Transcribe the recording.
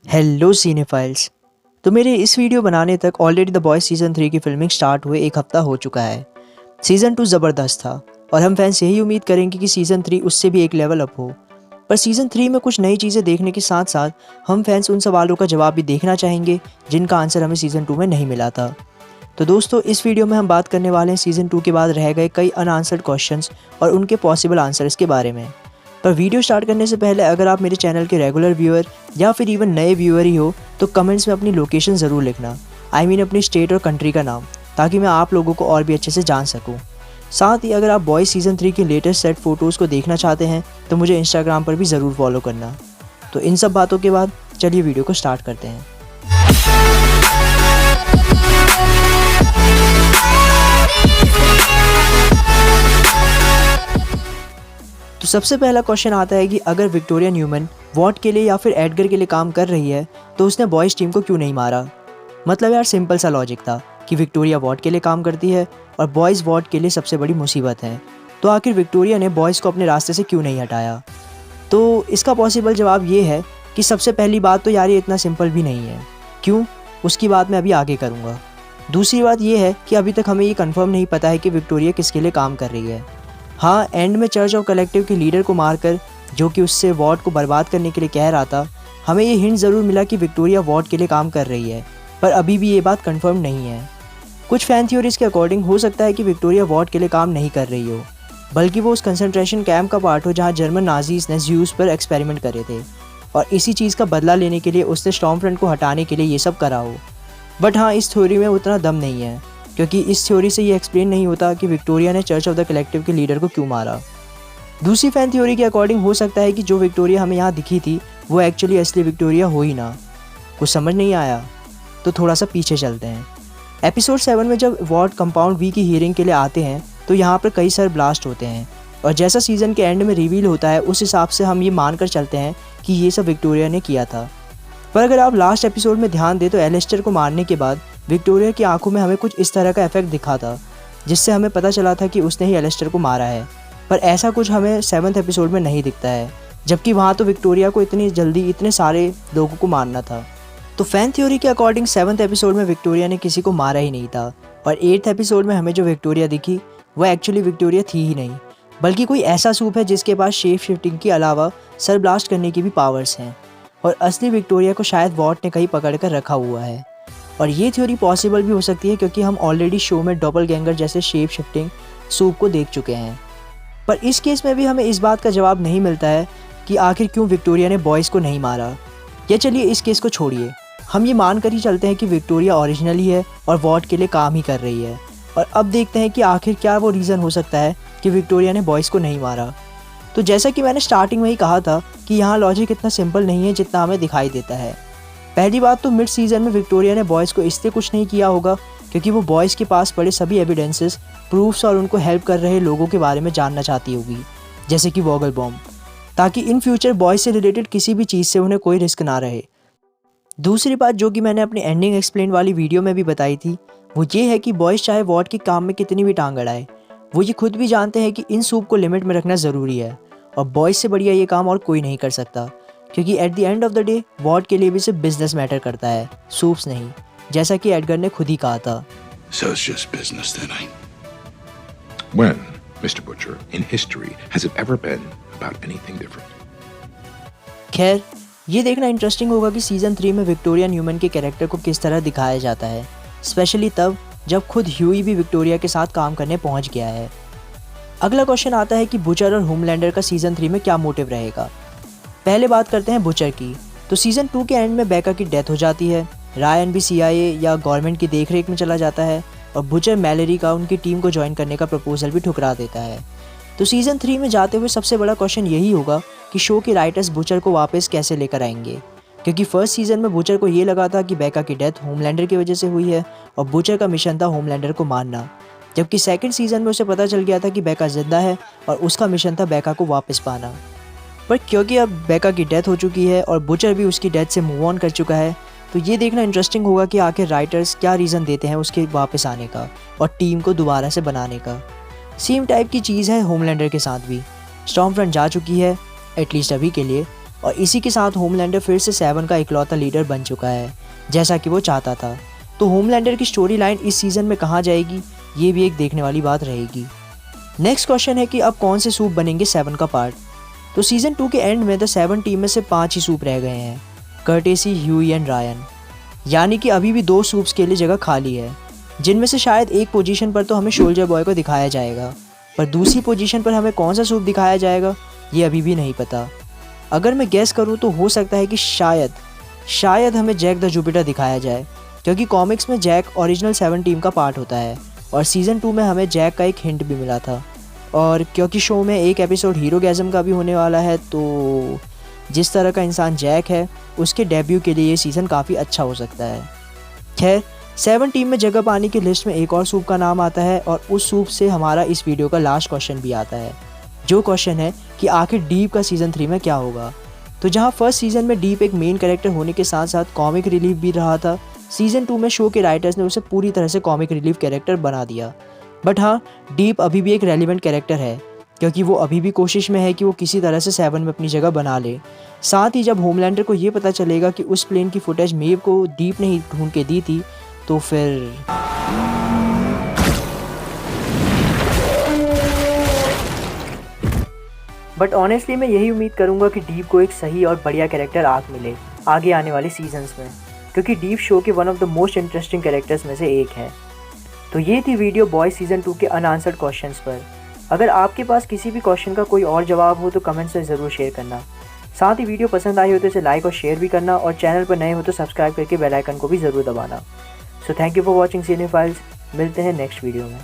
Hello सीनेफाइल्स। तो मेरे इस वीडियो बनाने तक ऑलरेडी द बॉयज़ सीज़न 3 की फिल्मिंग स्टार्ट हुए 1 हफ्ता हो चुका है। सीज़न 2 ज़बरदस्त था और हम फैंस यही उम्मीद करेंगे कि सीज़न 3 उससे भी एक लेवल अप हो। पर सीज़न 3 में कुछ नई चीज़ें देखने के साथ साथ हम फैंस उन सवालों का जवाब भी देखना चाहेंगे जिनका आंसर हमें सीज़न 2 में नहीं मिला था। तो दोस्तों, इस वीडियो में हम बात करने वाले हैं सीज़न 2 के बाद रह गए कई अनआंसर्ड क्वेश्चंस और उनके पॉसिबल आंसर्स के बारे में। पर वीडियो स्टार्ट करने से पहले अगर आप मेरे चैनल के रेगुलर व्यूअर या फिर इवन नए व्यूअर ही हो तो कमेंट्स में अपनी लोकेशन ज़रूर लिखना। अपनी स्टेट और कंट्री का नाम, ताकि मैं आप लोगों को और भी अच्छे से जान सकूं। साथ ही अगर आप बॉयज़ सीज़न 3 के लेटेस्ट सेट फ़ोटोज़ को देखना चाहते हैं तो मुझे इंस्टाग्राम पर भी ज़रूर फॉलो करना। तो इन सब बातों के बाद चलिए वीडियो को स्टार्ट करते हैं। तो सबसे पहला क्वेश्चन आता है कि अगर विक्टोरिया न्यूमैन वॉट के लिए या फिर एडगर के लिए काम कर रही है तो उसने बॉयज़ टीम को क्यों नहीं मारा। मतलब यार, सिंपल सा लॉजिक था कि विक्टोरिया वॉट के लिए काम करती है और बॉयज़ वॉट के लिए सबसे बड़ी मुसीबत है, तो आखिर विक्टोरिया ने बॉयज़ को अपने रास्ते से क्यों नहीं हटाया। तो इसका पॉसिबल जवाब ये है कि सबसे पहली बात तो यार ये इतना सिंपल भी नहीं है। क्यों, उसकी बात मैं अभी आगे करूँगा। दूसरी बात ये है कि अभी तक हमें ये कंफर्म नहीं पता है कि विक्टोरिया किसके लिए काम कर रही है। हाँ, एंड में चर्च ऑफ कलेक्टिव के लीडर को मारकर, जो कि उससे वॉट को बर्बाद करने के लिए कह रहा था, हमें ये हिंट ज़रूर मिला कि विक्टोरिया वॉट के लिए काम कर रही है, पर अभी भी ये बात कंफर्म नहीं है। कुछ फैन थ्योरीज के अकॉर्डिंग हो सकता है कि विक्टोरिया वॉट के लिए काम नहीं कर रही हो, बल्कि वो उस कंसंट्रेशन कैंप का पार्ट हो जहाँ जर्मन नाजीज ने ज्यूस पर एक्सपेरिमेंट करे थे और इसी चीज़ का बदला लेने के लिए उसने स्टॉर्मफ्रंट को हटाने के लिए ये सब करा हो। बट हाँ, इस थ्योरी में उतना दम नहीं है, क्योंकि इस थ्योरी से ये एक्सप्लेन नहीं होता कि विक्टोरिया ने चर्च ऑफ द कलेक्टिव के लीडर को क्यों मारा। दूसरी फैन थ्योरी के अकॉर्डिंग हो सकता है कि जो विक्टोरिया हमें यहाँ दिखी थी वो एक्चुअली असली विक्टोरिया हो ही ना। कुछ समझ नहीं आया तो थोड़ा सा पीछे चलते हैं। एपिसोड 7 में जब वॉट कंपाउंड वी की हियरिंग के लिए आते हैं तो यहाँ पर कई सारे ब्लास्ट होते हैं और जैसा सीज़न के एंड में रिवील होता है उस हिसाब से हम ये मानकर चलते हैं कि ये सब विक्टोरिया ने किया था। पर अगर आप लास्ट एपिसोड में ध्यान दें तो एलिस्टर को मारने के बाद विक्टोरिया की आंखों में हमें कुछ इस तरह का इफेक्ट दिखा था, जिससे हमें पता चला था कि उसने ही एलिस्टर को मारा है। पर ऐसा कुछ हमें 7th एपिसोड में नहीं दिखता है, जबकि वहाँ तो विक्टोरिया को इतनी जल्दी इतने सारे लोगों को मारना था। तो फैन थ्योरी के अकॉर्डिंग 7th एपिसोड में विक्टोरिया ने किसी को मारा ही नहीं था और 8th एपिसोड में हमें जो विक्टोरिया दिखी वह एक्चुअली विक्टोरिया थी ही नहीं, बल्कि कोई ऐसा सूप है जिसके पास शेप शिफ्टिंग के अलावा सर ब्लास्ट करने की भी पावर्स हैं और असली विक्टोरिया को शायद वॉट ने कहीं पकड़ कर रखा हुआ है। और ये थ्योरी पॉसिबल भी हो सकती है क्योंकि हम ऑलरेडी शो में डॉपलगैंगर जैसे शेप शिफ्टिंग सूप को देख चुके हैं। पर इस केस में भी हमें इस बात का जवाब नहीं मिलता है कि आखिर क्यों विक्टोरिया ने बॉयज़ को नहीं मारा। या चलिए इस केस को छोड़िए, हम ये मान कर ही चलते हैं कि विक्टोरिया ओरिजिनली है और वॉट के लिए काम ही कर रही है। और अब देखते हैं कि आखिर क्या वो रीज़न हो सकता है कि विक्टोरिया ने बॉयज़ को नहीं मारा। तो जैसा कि मैंने स्टार्टिंग में ही कहा था कि यहाँ लॉजिक इतना सिंपल नहीं है जितना हमें दिखाई देता है। पहली बात तो मिड सीज़न में विक्टोरिया ने बॉयज़ को इसलिए कुछ नहीं किया होगा क्योंकि वो बॉयज़ के पास पड़े सभी एविडेंसेस, प्रूफ्स और उनको हेल्प कर रहे लोगों के बारे में जानना चाहती होगी, जैसे कि वॉगल बॉम्ब, ताकि इन फ्यूचर बॉयज़ से रिलेटेड किसी भी चीज़ से उन्हें कोई रिस्क ना रहे। दूसरी बात जो कि मैंने अपनी एंडिंग एक्सप्लेन वाली वीडियो में भी बताई थी वो ये है कि बॉयज़ चाहे वॉट के काम में कितनी भी टांग अड़ाए, वो ये खुद भी जानते हैं कि इन सूप को लिमिट में रखना ज़रूरी है और बॉयज़ से बढ़िया ये काम और कोई नहीं कर सकता, क्योंकि at the end of the day what के लिए भी सिर्फ बिजनेस मैटर करता है, सूप्स नहीं, जैसा कि एडगर ने खुद ही कहा था। So it's just business then, eh? When, Mr. Butcher, in history has it ever been about anything different? खैर, ये देखना इंटरेस्टिंग होगा कि सीज़न 3 में विक्टोरिया न्यूमैन के कैरेक्टर को किस तरह दिखाया जाता है, स्पेशली तब जब खुद ह्यूई भी विक्टोरिया के साथ काम करने पहुंच गया है। अगला क्वेश्चन आता है कि बुचर और होमलैंडर का सीज़न 3 में क्या मोटिव रहेगा। पहले बात करते हैं बुचर की। तो सीज़न 2 के एंड में बेका की डेथ हो जाती है, रायन भी CIA या गवर्नमेंट की देखरेख में चला जाता है और बुचर मैलेरी का उनकी टीम को ज्वाइन करने का प्रपोजल भी ठुकरा देता है। तो सीज़न 3 में जाते हुए सबसे बड़ा क्वेश्चन यही होगा कि शो के राइटर्स बुचर को वापस कैसे लेकर आएंगे, क्योंकि फर्स्ट सीज़न में बुचर को ये लगा था कि बेका की डेथ होमलैंडर की वजह से हुई है और बुचर का मिशन था होमलैंडर को मारना, जबकि सेकंड सीज़न में उसे पता चल गया था कि बेका जिंदा है और उसका मिशन था बेका को वापस पाना। पर क्योंकि अब बेका की डेथ हो चुकी है और बुचर भी उसकी डेथ से मूव ऑन कर चुका है, तो ये देखना इंटरेस्टिंग होगा कि आखिर राइटर्स क्या रीज़न देते हैं उसके वापस आने का और टीम को दोबारा से बनाने का। सेम टाइप की चीज़ है होमलैंडर के साथ भी। स्टॉर्मफ्रंट जा चुकी है एटलीस्ट अभी के लिए और इसी के साथ होमलैंडर फिर से 7 का इकलौता लीडर बन चुका है, जैसा कि वो चाहता था। तो होमलैंडर की स्टोरी लाइन इस सीज़न में कहाँ जाएगी, ये भी एक देखने वाली बात रहेगी। नेक्स्ट क्वेश्चन है कि अब कौन से सूप बनेंगे 7 का पार्ट। तो सीज़न 2 के एंड में द 7 टीम में से 5 ही सूप रह गए हैं, कर्टेसी, ह्यूई एंड रायन। यानी कि अभी भी 2 सूप्स के लिए जगह खाली है, जिनमें से शायद एक पोजीशन पर तो हमें सोल्जर बॉय को दिखाया जाएगा, पर दूसरी पोजीशन पर हमें कौन सा सूप दिखाया जाएगा ये अभी भी नहीं पता। अगर मैं गेस करूँ तो हो सकता है कि शायद हमें जैक द जुपिटर दिखाया जाए, क्योंकि कॉमिक्स में जैक ओरिजिनल 7 टीम का पार्ट होता है और सीज़न 2 में हमें जैक का एक हिंट भी मिला था। और क्योंकि शो में एक एपिसोड हीरोगैज़म का भी होने वाला है, तो जिस तरह का इंसान जैक है उसके डेब्यू के लिए ये सीज़न काफ़ी अच्छा हो सकता है। खैर, 7 टीम में जगह पाने की लिस्ट में एक और सूप का नाम आता है और उस सूप से हमारा इस वीडियो का लास्ट क्वेश्चन भी आता है, जो क्वेश्चन है कि आखिर डीप का सीज़न 3 में क्या होगा। तो जहां फर्स्ट सीज़न में डीप एक मेन कैरेक्टर होने के साथ साथ कॉमिक रिलीफ भी रहा था, सीज़न 2 में शो के राइटर्स ने उसे पूरी तरह से कॉमिक रिलीफ कैरेक्टर बना दिया। बट हाँ, डीप अभी भी एक रेलिवेंट कैरेक्टर है, क्योंकि वो अभी भी कोशिश में है कि वो किसी तरह से 7 में अपनी जगह बना ले। साथ ही जब होमलैंडर को ये पता चलेगा कि उस प्लेन की फुटेज मेव को डीप ने ही ढूंढ के दी थी, तो फिर बट ऑनेस्टली मैं यही उम्मीद करूंगा कि डीप को एक सही और बढ़िया कैरेक्टर आर्क मिले आगे आने वाले सीजन्स में, क्योंकि डीप शो के one of the most interesting characters में से एक है। तो ये थी वीडियो बॉयज़ सीज़न 2 के अनआंसर्ड क्वेश्चंस पर। अगर आपके पास किसी भी क्वेश्चन का कोई और जवाब हो तो कमेंट्स में ज़रूर शेयर करना। साथ ही वीडियो पसंद आई हो तो इसे लाइक और शेयर भी करना, और चैनल पर नए हो तो सब्सक्राइब करके बेल आइकन को भी ज़रूर दबाना। So thank you for watching cinephiles. मिलते हैं नेक्स्ट वीडियो में।